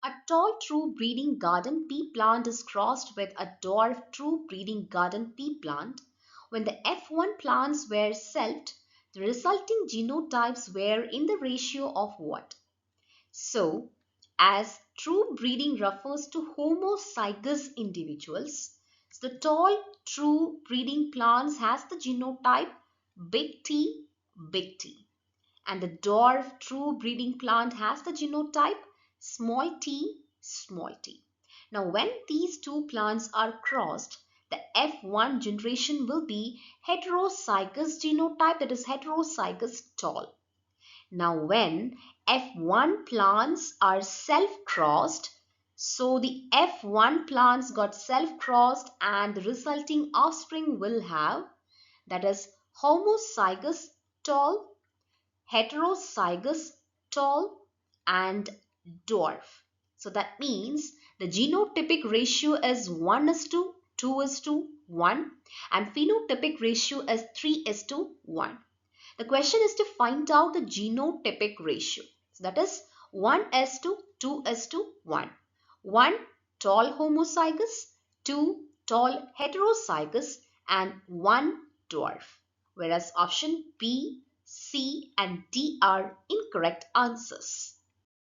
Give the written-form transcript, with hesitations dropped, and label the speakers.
Speaker 1: A tall true breeding garden pea plant is crossed with a dwarf true breeding garden pea plant. When the F1 plants were selfed, the resulting genotypes were in the ratio of what? So, as true breeding refers to homozygous individuals, the tall true breeding plants has the genotype big T, big T, and the dwarf true breeding plant has the genotype small t, small t. Now, when these two plants are crossed, the F1 generation will be heterozygous genotype, that is heterozygous tall. Now, when F1 plants are self-crossed, so the F1 plants got self-crossed and the resulting offspring will have, that is homozygous tall, heterozygous tall, and dwarf. So that means the genotypic ratio is 1:2:1 and phenotypic ratio is 3:1. The question is to find out the genotypic ratio. So that is 1:2:1. 1 tall homozygous, 2 tall heterozygous, and 1 dwarf. Whereas option B, C, and D are incorrect answers.